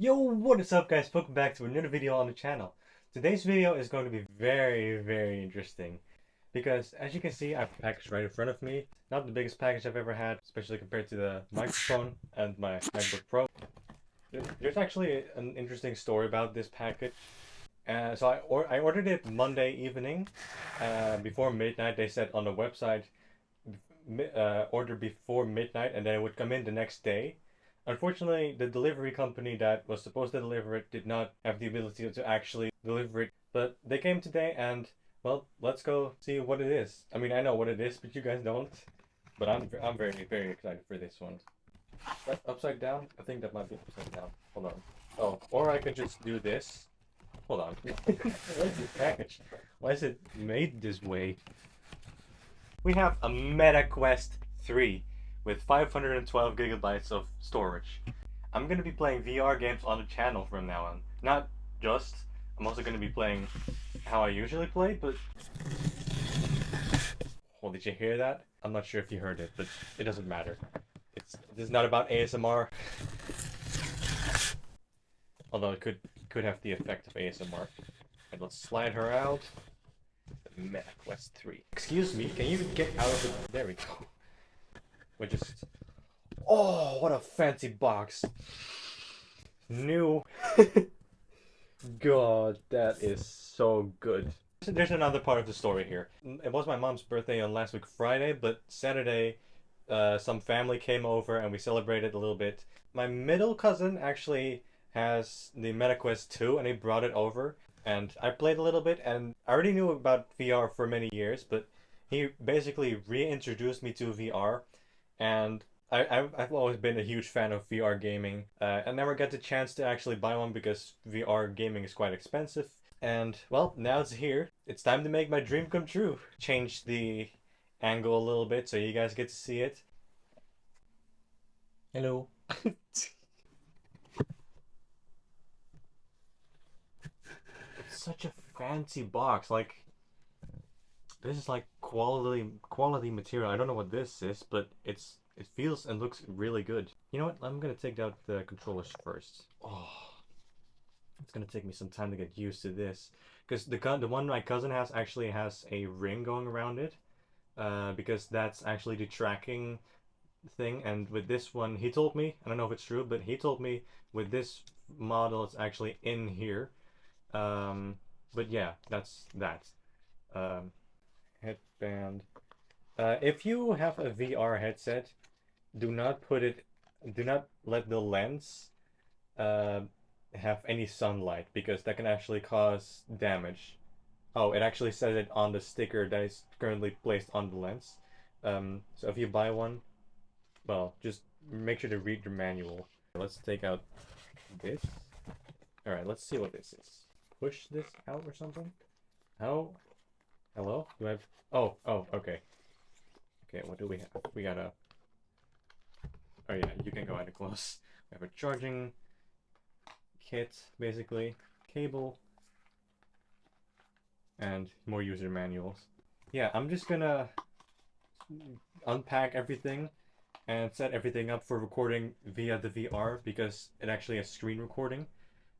Yo, what is up guys? Welcome back to another video on the channel. Today's video is going to be very interesting because as you can see I have a package right in front of me. Not the biggest package I've ever had, especially compared to the microphone and my MacBook Pro. There's actually an interesting story about this package. I ordered it Monday evening before midnight. They said on the website order before midnight and then it would come in the next day. Unfortunately, the delivery company that was supposed to deliver it did not have the ability to actually deliver it. But they came today and, well, let's go see what it is. I mean, I know what it is, but you guys don't. But I'm very excited for this one. That's upside down? I think that might be upside down. Hold on. Oh, or I could just do this. Hold on. Where's this package? Why is it made this way? We have a Meta Quest 3 with 512 gigabytes of storage. I'm gonna be playing VR games on the channel from now on. Not just, I'm also gonna be playing how I usually play, but... Well, did you hear that? I'm not sure if you heard it, but it doesn't matter. This is not about ASMR. Although it could have the effect of ASMR. And let's slide her out. The Meta Quest 3. Excuse me, can you get out of it? There we go. We just... Oh, what a fancy box. New. God, that is so good. There's another part of the story here. It was my mom's birthday on last week Friday, but Saturday some family came over and we celebrated a little bit. My middle cousin actually has the MetaQuest 2 and he brought it over. And I played a little bit and I already knew about VR for many years, but he basically reintroduced me to VR. And I've always been a huge fan of VR gaming. I never got the chance to actually buy one because VR gaming is quite expensive. And well, now it's here. It's time to make my dream come true. Change the angle a little bit so you guys get to see it. Hello. It's such a fancy box. Like, this is like quality material. I don't know what this is, but it feels and looks really good. You know what? I'm gonna take out the controllers first. Oh, it's gonna take me some time to get used to this, because the one my cousin has actually has a ring going around it, because that's actually the tracking thing. And with this one, he told me, I don't know if it's true, but he told me with this model it's actually in here. But yeah, that's that. Um, Headband. If you have a VR headset, do not let the lens have any sunlight because that can actually cause damage. Oh, it actually says it on the sticker that is currently placed on the lens. So if you buy one, well, just make sure to read the manual. Let's take out this. Alright, let's see what this is. Push this out or something? How? Hello? Do I have... Oh, okay. Okay, what do we have? We got a... Oh yeah, you can go ahead and close. We have a charging kit, basically. Cable. And more user manuals. Yeah, I'm just gonna unpack everything and set everything up for recording via the VR because it actually has screen recording.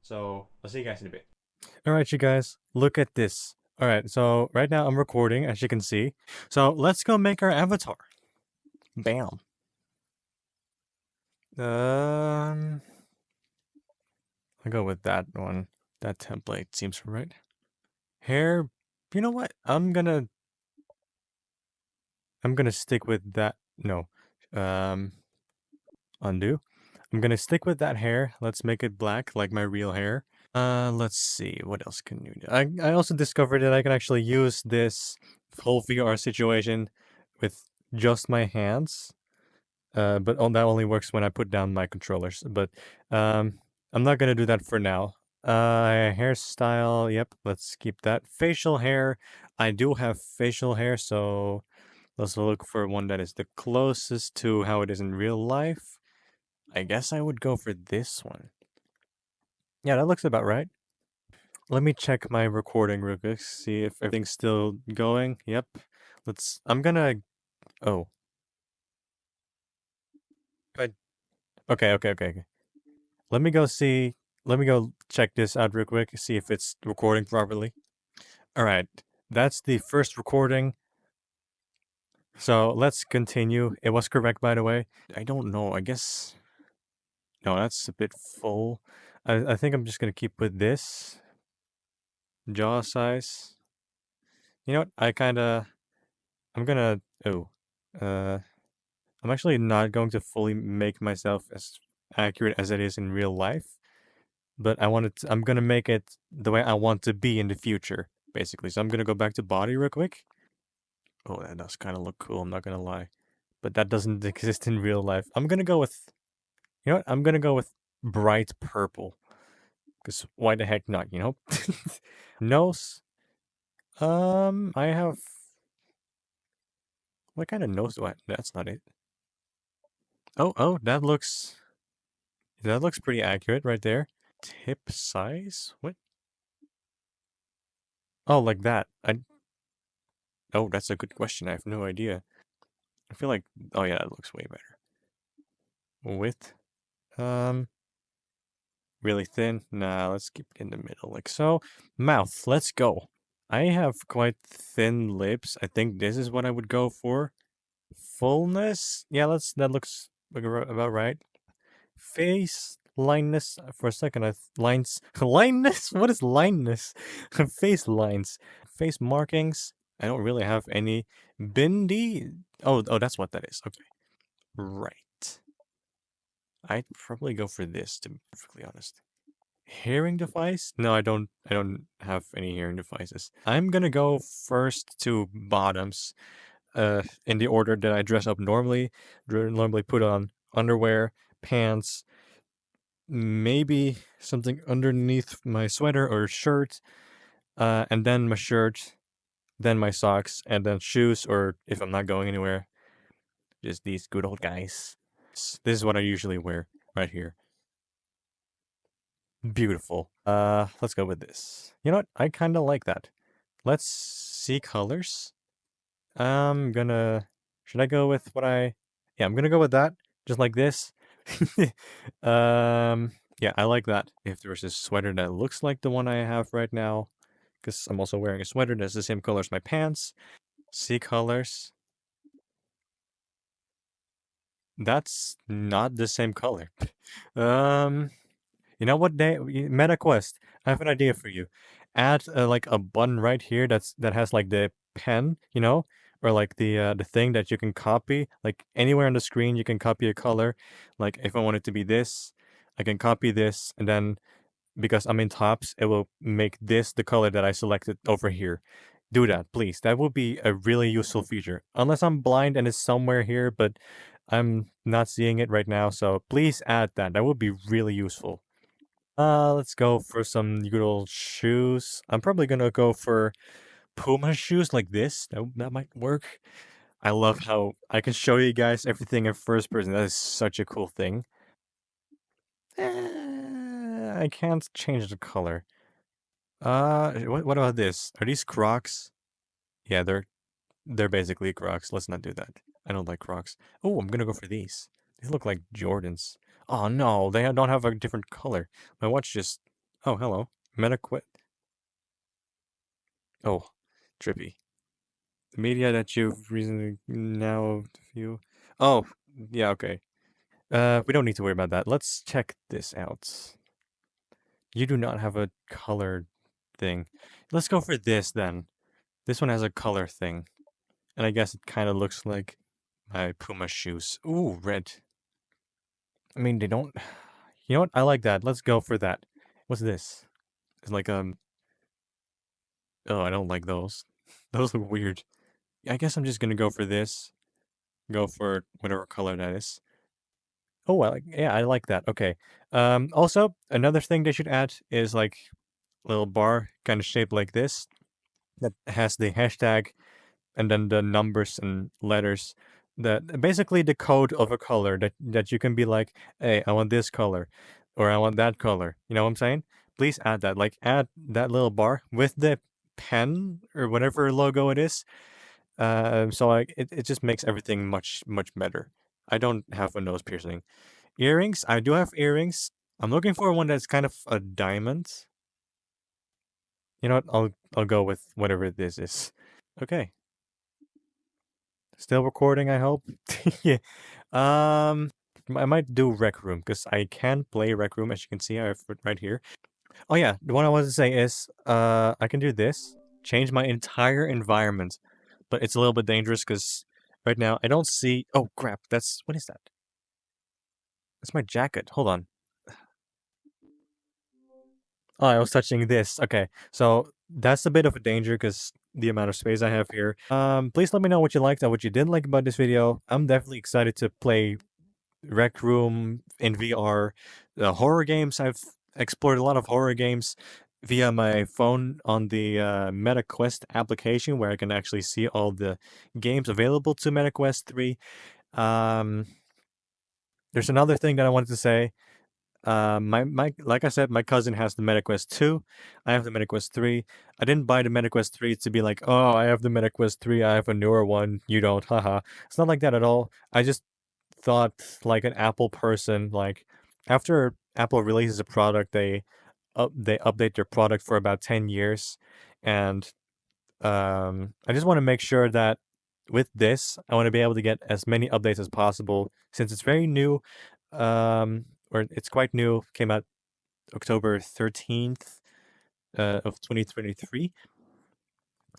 So I'll see you guys in a bit. Alright, you guys, look at this. Alright, so right now I'm recording, as you can see. So let's go make our avatar. Bam. I'll go with that one. That template seems right. Hair, you know what? I'm gonna stick with that. No. Undo. I'm gonna stick with that hair. Let's make it black like my real hair. Let's see, what else can you do? I also discovered that I can actually use this whole VR situation with just my hands. But that only works when I put down my controllers. But I'm not gonna do that for now. Hairstyle, yep, let's keep that. Facial hair, I do have facial hair, so let's look for one that is the closest to how it is in real life. I guess I would go for this one. Yeah, that looks about right. Let me check my recording real quick, see if everything's still going. Yep. I'm gonna, oh. But, okay. Let me go see Let me go check this out real quick, see if it's recording properly. All right, that's the first recording. So let's continue. It was correct, by the way. I don't know. I guess no, that's a bit full. I think I'm just gonna keep with this jaw size. You know what? I'm gonna. Oh, uh, I'm actually not going to fully make myself as accurate as it is in real life, but I'm gonna make it the way I want to be in the future, basically. So I'm gonna go back to body real quick. Oh, that does kind of look cool. I'm not gonna lie, but that doesn't exist in real life. I'm gonna go with. You know what? I'm gonna go with bright purple. Because why the heck not, you know? Nose. I have. What kind of nose do I? That's not it. Oh, that looks pretty accurate right there. Tip size? What? Oh, like that. Oh, that's a good question. I have no idea. I feel like. Oh yeah, that looks way better. Width. Um, really thin. Nah, let's keep it in the middle, like so. Mouth. Let's go. I have quite thin lips. I think this is what I would go for. Fullness? Yeah, that looks like about right. Face lineness for a second. Lines lineness. What is lineness? Face lines. Face markings. I don't really have any. Bindi. Oh, that's what that is. Okay, right. I'd probably go for this to be perfectly honest. Hearing device? No, I don't. I don't have any hearing devices. I'm gonna go first to bottoms. In the order that I dress up normally. Normally put on underwear, pants, maybe something underneath my sweater or shirt, and then my shirt, then my socks, and then shoes, or if I'm not going anywhere, just these good old guys. This is what I usually wear right here. Beautiful. Let's go with this. You know what? I kind of like that. Let's see colors. I'm gonna. Should I go with what I? Yeah, I'm gonna go with that. Just like this. um. Yeah, I like that. If there's a sweater that looks like the one I have right now, because I'm also wearing a sweater that's the same color as my pants. See colors. That's not the same color. Um. You know what day Meta Quest? I have an idea for you. Add like a button right here that has like the pen, you know, or like the thing that you can copy. Like anywhere on the screen, you can copy a color. Like if I want it to be this, I can copy this, and then because I'm in tops, it will make this the color that I selected over here. Do that, please. That would be a really useful feature. Unless I'm blind and it's somewhere here, but I'm not seeing it right now. So please add that. That would be really useful. Let's go for some good old shoes. I'm probably gonna go for Puma shoes like this. That might work. I love how I can show you guys everything in first person. That is such a cool thing. I can't change the color. What about this? Are these Crocs? Yeah, they're basically Crocs. Let's not do that. I don't like Crocs. Oh, I'm gonna go for these. These look like Jordans. Oh no, they don't have a different color. My watch just. Oh, hello. MetaQuest. Oh, trippy. The media that you've recently now view. Oh, yeah, okay. We don't need to worry about that. Let's check this out. You do not have a color thing. Let's go for this then. This one has a color thing. And I guess it kind of looks like my Puma shoes. Ooh, red. I mean, they don't. You know what? I like that. Let's go for that. What's this? It's like Oh, I don't like those. Those look weird. I guess I'm just gonna go for this. Go for whatever color that is. Oh, I like that. Okay. Also, another thing they should add is like a little bar kind of shaped like this that has the hashtag and then the numbers and letters that basically the code of a color that you can be like, hey, I want this color or I want that color. You know what I'm saying? Please add that. Like add that little bar with the pen or whatever logo it is. So it just makes everything much better. I don't have a nose piercing. Earrings, I do have earrings. I'm looking for one that's kind of a diamond. You know what? I'll go with whatever this is. Okay. Still recording, I hope. Yeah. I might do Rec Room because I can play Rec Room, as you can see. I have it right here. Oh yeah, the one I wanted to say is I can do this, change my entire environment, but it's a little bit dangerous because right now I don't see. Oh crap! That's what is that? That's my jacket. Hold on. Oh, I was touching this. Okay, so that's a bit of a danger because the amount of space I have here. Please let me know what you liked and what you didn't like about this video. I'm definitely excited to play Rec Room in VR. The horror games, I've explored a lot of horror games via my phone on the MetaQuest application, where I can actually see all the games available to MetaQuest 3. Um, there's another thing that I wanted to say. Like I said, my cousin has the MetaQuest 2. I have the MetaQuest 3. I didn't buy the MetaQuest 3 to be like, oh, I have the MetaQuest 3. I have a newer one. You don't. Haha. It's not like that at all. I just thought like an Apple person, like after Apple releases a product, they update their product for about 10 years, and I just want to make sure that with this, I want to be able to get as many updates as possible since it's very new, or it's quite new. Came out October 13th of 2023.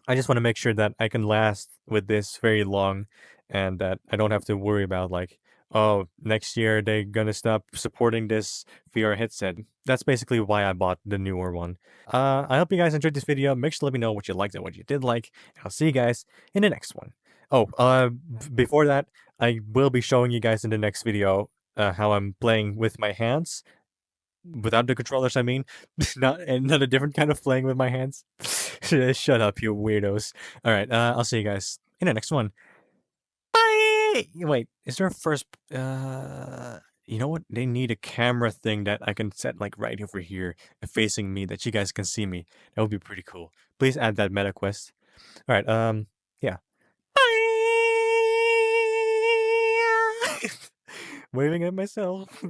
I just want to make sure that I can last with this very long and that I don't have to worry about like, oh, next year they're gonna stop supporting this VR headset. That's basically why I bought the newer one. I hope you guys enjoyed this video. Make sure to let me know what you liked and what you did like. I'll see you guys in the next one. Oh, before that, I will be showing you guys in the next video how I'm playing with my hands without the controllers, I mean. Not a different kind of playing with my hands. Shut up, you weirdos. Alright, I'll see you guys in the next one. Bye! Wait, is there a first... You know what? They need a camera thing that I can set, like, right over here, facing me, that you guys can see me. That would be pretty cool. Please add that meta quest. Alright, yeah. Bye! Waving at myself.